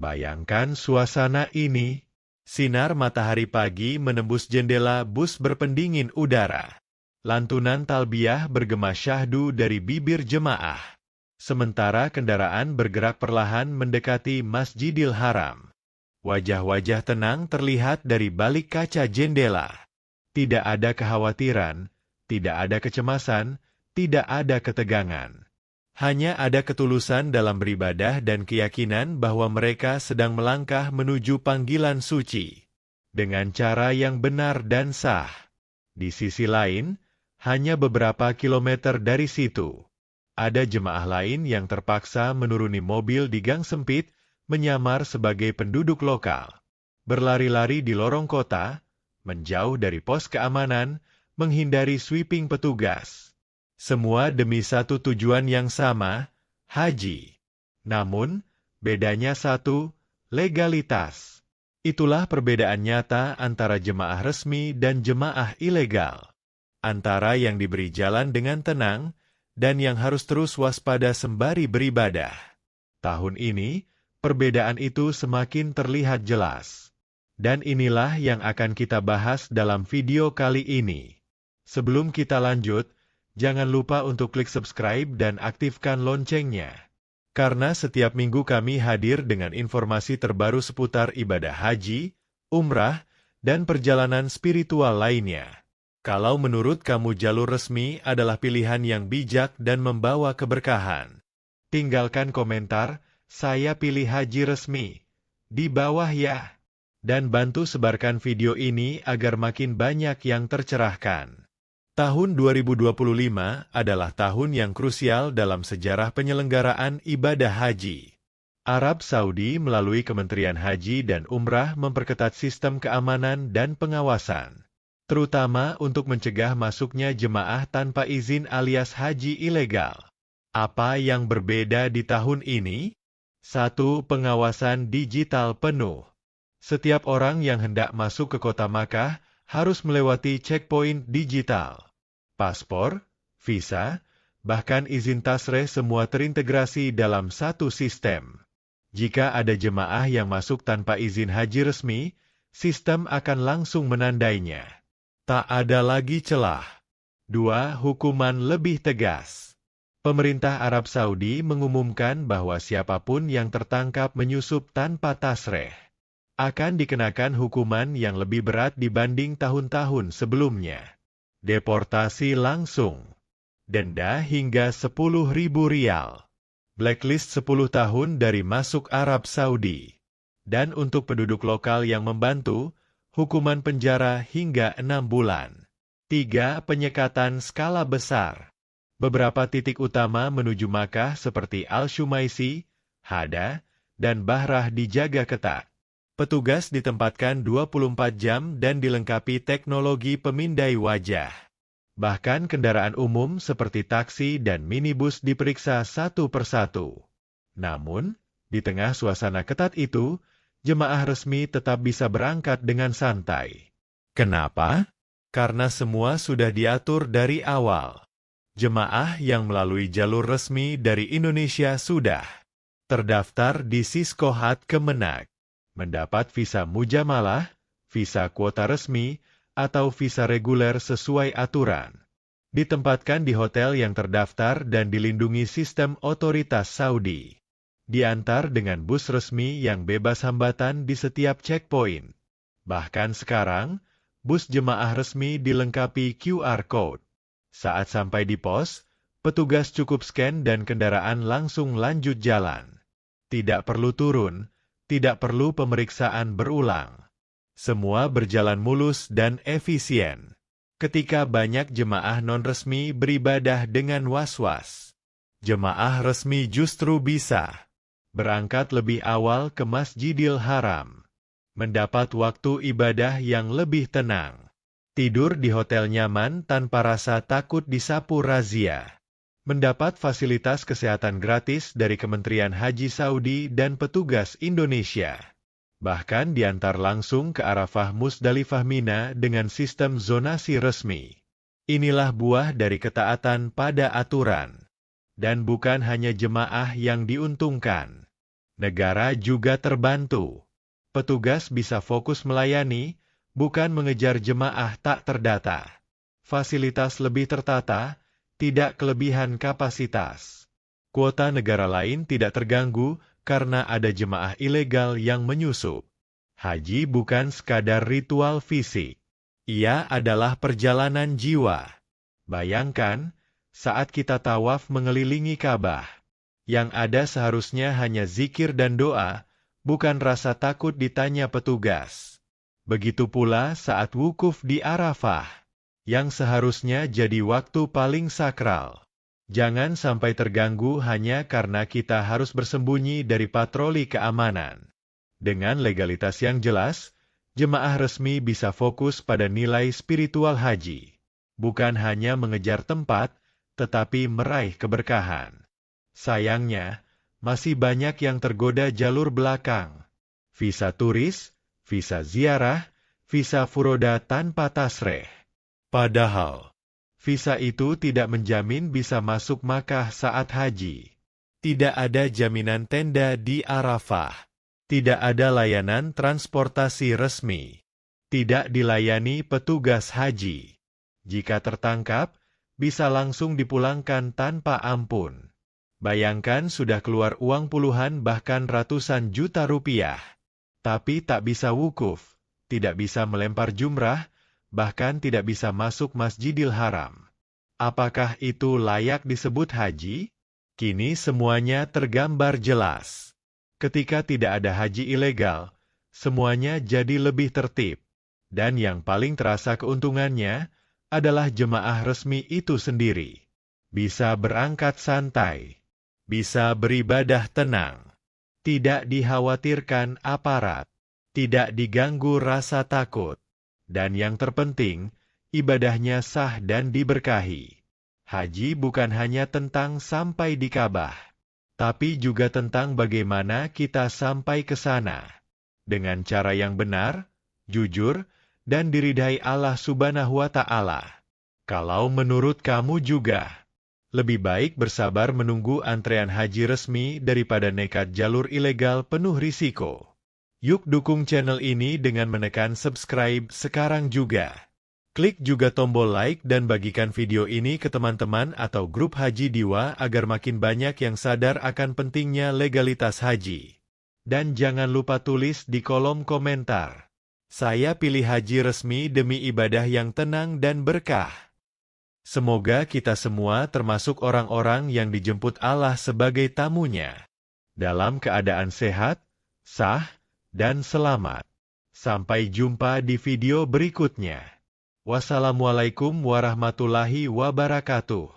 Bayangkan suasana ini. Sinar matahari pagi menembus jendela bus berpendingin udara. Lantunan talbiyah bergema syahdu dari bibir jemaah. Sementara kendaraan bergerak perlahan mendekati Masjidil Haram. Wajah-wajah tenang terlihat dari balik kaca jendela. Tidak ada kekhawatiran, tidak ada kecemasan, tidak ada ketegangan. Hanya ada ketulusan dalam beribadah dan keyakinan bahwa mereka sedang melangkah menuju panggilan suci. Dengan cara yang benar dan sah. Di sisi lain, hanya beberapa kilometer dari situ, ada jemaah lain yang terpaksa menuruni mobil di gang sempit, menyamar sebagai penduduk lokal. Berlari-lari di lorong kota, menjauh dari pos keamanan, menghindari sweeping petugas. Semua demi satu tujuan yang sama, haji. Namun, bedanya satu, legalitas. Itulah perbedaan nyata antara jemaah resmi dan jemaah ilegal. Antara yang diberi jalan dengan tenang, dan yang harus terus waspada sembari beribadah. Tahun ini, perbedaan itu semakin terlihat jelas. Dan inilah yang akan kita bahas dalam video kali ini. Sebelum kita lanjut, jangan lupa untuk klik subscribe dan aktifkan loncengnya. Karena setiap minggu kami hadir dengan informasi terbaru seputar ibadah haji, umrah, dan perjalanan spiritual lainnya. Kalau menurut kamu jalur resmi adalah pilihan yang bijak dan membawa keberkahan, tinggalkan komentar, "Saya pilih haji resmi," di bawah ya. Dan bantu sebarkan video ini agar makin banyak yang tercerahkan. Tahun 2025 adalah tahun yang krusial dalam sejarah penyelenggaraan ibadah haji. Arab Saudi melalui Kementerian Haji dan Umrah memperketat sistem keamanan dan pengawasan, terutama untuk mencegah masuknya jemaah tanpa izin alias haji ilegal. Apa yang berbeda di tahun ini? 1. Pengawasan digital penuh. Setiap orang yang hendak masuk ke kota Makkah harus melewati checkpoint digital. Paspor, visa, bahkan izin tasreh semua terintegrasi dalam satu sistem. Jika ada jemaah yang masuk tanpa izin haji resmi, sistem akan langsung menandainya. Tak ada lagi celah. 2. Hukuman lebih tegas. Pemerintah Arab Saudi mengumumkan bahwa siapapun yang tertangkap menyusup tanpa tasreh akan dikenakan hukuman yang lebih berat dibanding tahun-tahun sebelumnya. Deportasi langsung. Denda hingga 10.000 rial. Blacklist 10 tahun dari masuk Arab Saudi. Dan untuk penduduk lokal yang membantu, hukuman penjara hingga 6 bulan. 3. Penyekatan skala besar. Beberapa titik utama menuju Makkah seperti Al-Shumaisi, Hada, dan Bahrah dijaga ketat. Petugas ditempatkan 24 jam dan dilengkapi teknologi pemindai wajah. Bahkan kendaraan umum seperti taksi dan minibus diperiksa satu persatu. Namun, di tengah suasana ketat itu, jemaah resmi tetap bisa berangkat dengan santai. Kenapa? Karena semua sudah diatur dari awal. Jemaah yang melalui jalur resmi dari Indonesia sudah terdaftar di Siskohat Kemenag, mendapat visa mujamalah, visa kuota resmi, atau visa reguler sesuai aturan. Ditempatkan di hotel yang terdaftar dan dilindungi sistem otoritas Saudi. Diantar dengan bus resmi yang bebas hambatan di setiap checkpoint. Bahkan sekarang, bus jemaah resmi dilengkapi QR Code. Saat sampai di pos, petugas cukup scan dan kendaraan langsung lanjut jalan. Tidak perlu turun, tidak perlu pemeriksaan berulang. Semua berjalan mulus dan efisien. Ketika banyak jemaah non-resmi beribadah dengan was-was, jemaah resmi justru bisa berangkat lebih awal ke Masjidil Haram, mendapat waktu ibadah yang lebih tenang, tidur di hotel nyaman tanpa rasa takut disapu razia, mendapat fasilitas kesehatan gratis dari Kementerian Haji Saudi dan petugas Indonesia. Bahkan diantar langsung ke Arafah Musdalifah Mina dengan sistem zonasi resmi. Inilah buah dari ketaatan pada aturan. Dan bukan hanya jemaah yang diuntungkan. Negara juga terbantu. Petugas bisa fokus melayani, bukan mengejar jemaah tak terdata. Fasilitas lebih tertata, tidak kelebihan kapasitas. Kuota negara lain tidak terganggu karena ada jemaah ilegal yang menyusup. Haji bukan sekadar ritual fisik. Ia adalah perjalanan jiwa. Bayangkan, saat kita tawaf mengelilingi Ka'bah, yang ada seharusnya hanya zikir dan doa, bukan rasa takut ditanya petugas. Begitu pula saat wukuf di Arafah, yang seharusnya jadi waktu paling sakral. Jangan sampai terganggu hanya karena kita harus bersembunyi dari patroli keamanan. Dengan legalitas yang jelas, jemaah resmi bisa fokus pada nilai spiritual haji. Bukan hanya mengejar tempat, tetapi meraih keberkahan. Sayangnya, masih banyak yang tergoda jalur belakang. Visa turis, visa ziarah, visa furoda tanpa tasreh. Padahal, visa itu tidak menjamin bisa masuk Makkah saat haji. Tidak ada jaminan tenda di Arafah. Tidak ada layanan transportasi resmi. Tidak dilayani petugas haji. Jika tertangkap, bisa langsung dipulangkan tanpa ampun. Bayangkan sudah keluar uang puluhan bahkan ratusan juta rupiah. Tapi tak bisa wukuf, tidak bisa melempar jumrah, bahkan tidak bisa masuk Masjidil Haram. Apakah itu layak disebut haji? Kini semuanya tergambar jelas. Ketika tidak ada haji ilegal, semuanya jadi lebih tertib. Dan yang paling terasa keuntungannya adalah jemaah resmi itu sendiri. Bisa berangkat santai. Bisa beribadah tenang, tidak dikhawatirkan aparat, tidak diganggu rasa takut, dan yang terpenting, ibadahnya sah dan diberkahi. Haji bukan hanya tentang sampai di Ka'bah, tapi juga tentang bagaimana kita sampai ke sana, dengan cara yang benar, jujur, dan diridhai Allah Subhanahu wa Ta'ala. Kalau menurut kamu juga, lebih baik bersabar menunggu antrean haji resmi daripada nekat jalur ilegal penuh risiko. Yuk dukung channel ini dengan menekan subscribe sekarang juga. Klik juga tombol like dan bagikan video ini ke teman-teman atau grup Haji Diwa agar makin banyak yang sadar akan pentingnya legalitas haji. Dan jangan lupa tulis di kolom komentar, saya pilih haji resmi demi ibadah yang tenang dan berkah. Semoga kita semua termasuk orang-orang yang dijemput Allah sebagai tamunya, dalam keadaan sehat, sah, dan selamat. Sampai jumpa di video berikutnya. Wassalamualaikum warahmatullahi wabarakatuh.